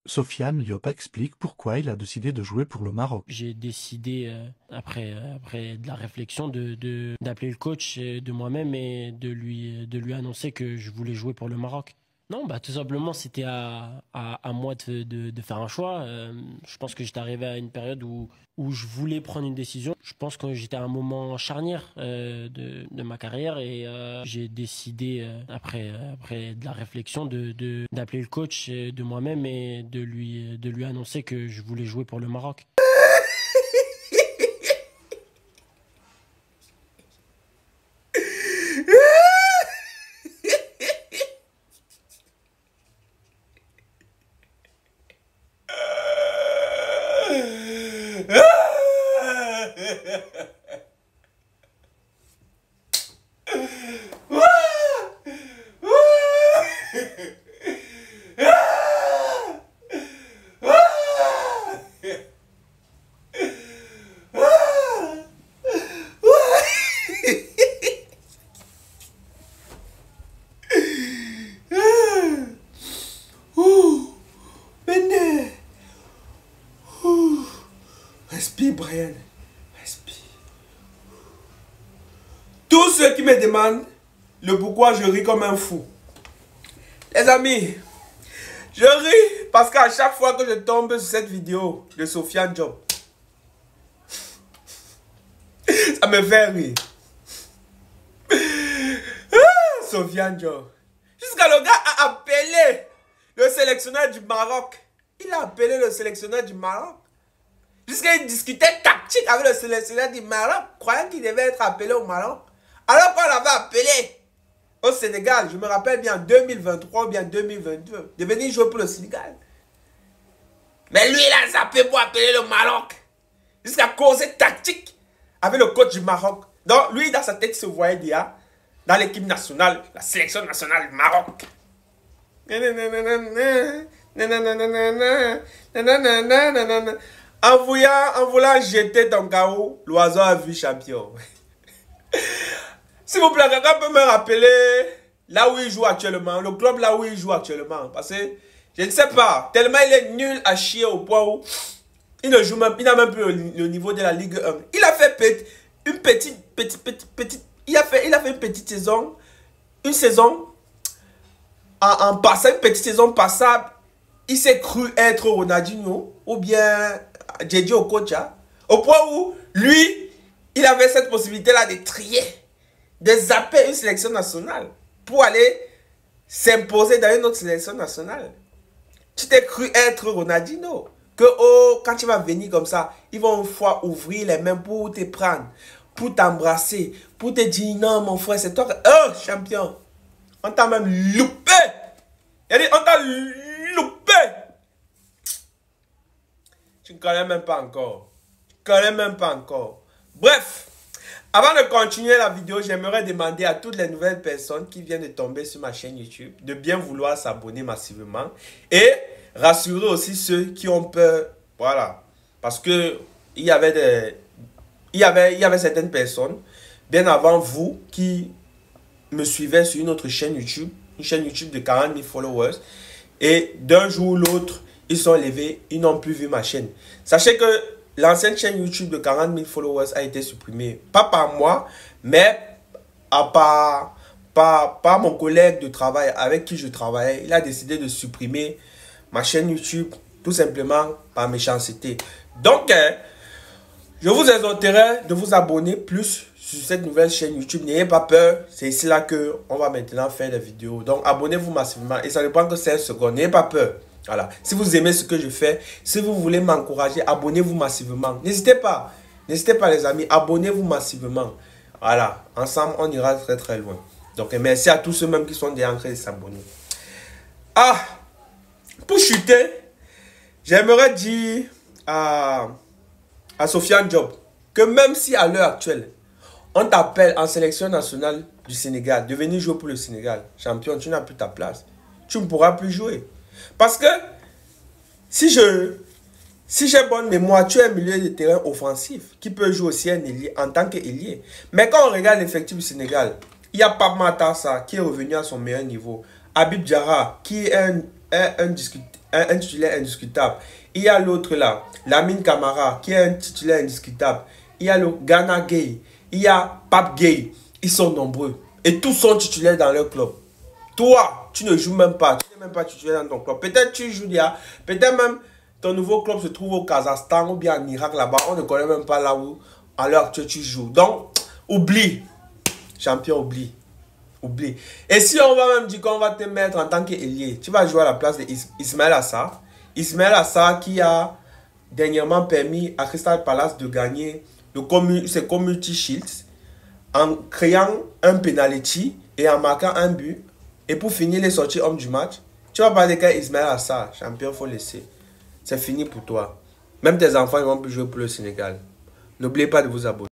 Sofiane Diop explique pourquoi il a décidé de jouer pour le Maroc. J'ai décidé, après de la réflexion, d'appeler le coach de moi-même et de lui annoncer que je voulais jouer pour le Maroc. Non, bah, tout simplement, c'était à moi de faire un choix. Je pense que j'étais arrivé à une période où je voulais prendre une décision. Je pense que j'étais à un moment charnière de ma carrière et j'ai décidé, après de la réflexion, d'appeler le coach de moi-même et de lui annoncer que je voulais jouer pour le Maroc. Bene. Respire, Brian. Respire. Tous ceux qui me demandent le pourquoi je ris comme un fou. Les amis, je ris parce qu'à chaque fois que je tombe sur cette vidéo de Sofiane Diop, ça me fait rire. Sofiane Diop. Jusqu'à le gars a appelé le sélectionneur du Maroc. Il a appelé le sélectionneur du Maroc. Jusqu'à il discutait tactique avec le sélectionneur du Maroc, croyant qu'il devait être appelé au Maroc. Alors qu'on l'avait appelé au Sénégal, je me rappelle bien en 2023 ou bien 2022, de venir jouer pour le Sénégal. Mais lui, il a zappé pour appeler le Maroc. Jusqu'à causer tactique avec le coach du Maroc. Donc, lui, dans sa tête, il se voyait déjà dans l'équipe nationale, la sélection nationale du Maroc. En voulant jeter ton chaos, l'oiseau a vu champion. S'il vous plaît, quelqu'un peut me rappeler là où il joue actuellement, le club là où il joue actuellement. Parce que je ne sais pas, tellement il est nul à chier au point où il ne joue même, il n'a même plus le niveau de la Ligue 1. Il a fait une petite, il a fait une petite saison, une saison en passant, une petite saison passable. Il s'est cru être Ronaldinho ou bien Djedji Okocha. Au point où lui, il avait cette possibilité-là de trier, de zapper une sélection nationale pour aller s'imposer dans une autre sélection nationale. Tu t'es cru être Ronaldinho. Que oh, quand tu vas venir comme ça, ils vont une fois ouvrir les mains pour te prendre, pour t'embrasser, pour te dire non mon frère, c'est toi. Oh champion, on t'a même loupé. Il a dit on t'a loupé. Tu ne connais même pas encore. Tu ne connais même pas encore. Bref, avant de continuer la vidéo, j'aimerais demander à toutes les nouvelles personnes qui viennent de tomber sur ma chaîne YouTube de bien vouloir s'abonner massivement et rassurer aussi ceux qui ont peur. Voilà. Parce que il y avait certaines personnes bien avant vous qui me suivaient sur une autre chaîne YouTube, une chaîne YouTube de 40 000 followers. Et d'un jour ou l'autre, ils sont levés, ils n'ont plus vu ma chaîne. Sachez que l'ancienne chaîne YouTube de 40 000 followers a été supprimée. Pas par moi, mais par mon collègue de travail avec qui je travaillais. Il a décidé de supprimer ma chaîne YouTube tout simplement par méchanceté. Donc, je vous exhorterai de vous abonner plus sur cette nouvelle chaîne YouTube. N'ayez pas peur. C'est ici là que on va maintenant faire des vidéos. Donc, abonnez-vous massivement. Et ça ne prend que 5 secondes. N'ayez pas peur. Voilà. Si vous aimez ce que je fais, si vous voulez m'encourager, abonnez-vous massivement. N'hésitez pas. N'hésitez pas les amis. Abonnez-vous massivement. Voilà. Ensemble, on ira très très loin. Donc, merci à tous ceux même qui sont déjà en train de s'abonner. Ah! Pour chuter, j'aimerais dire à Sofiane Diop que même si à l'heure actuelle, on t'appelle en sélection nationale du Sénégal, de venir jouer pour le Sénégal, champion, tu n'as plus ta place. Tu ne pourras plus jouer. Parce que si j'ai bonne mémoire, tu es un milieu de terrain offensif qui peut jouer aussi un ailier, en tant qu'ailier. Mais quand on regarde l'effectif du Sénégal, il y a Pape Matar Sarr qui est revenu à son meilleur niveau. Habib Diarra qui est est un titulaire indiscutable. Il y a l'autre là, Lamine Camara, qui est un titulaire indiscutable. Il y a le Gana Gueye, il y a Pape Gueye. Ils sont nombreux. Et tous sont titulaires dans leur club. Toi, tu ne joues même pas. Tu n'es même pas titulaire dans ton club. Peut-être tu joues là. Peut-être même ton nouveau club se trouve au Kazakhstan ou bien en Irak là-bas. On ne connaît même pas là où à l'heure actuelle tu joues. Donc, oublie. Champion, oublie. Oublie. Et si on va même dire qu'on va te mettre en tant qu'ailier, tu vas jouer à la place d'Ismaël Assar. Ismaël Assar qui a dernièrement permis à Crystal Palace de gagner ses Community Shields en créant un penalty et en marquant un but. Et pour finir les sorties hommes du match, tu vas pas dire qu'Ismaël Assar, champion, faut laisser. C'est fini pour toi. Même tes enfants, ils vont plus jouer pour le Sénégal. N'oubliez pas de vous abonner.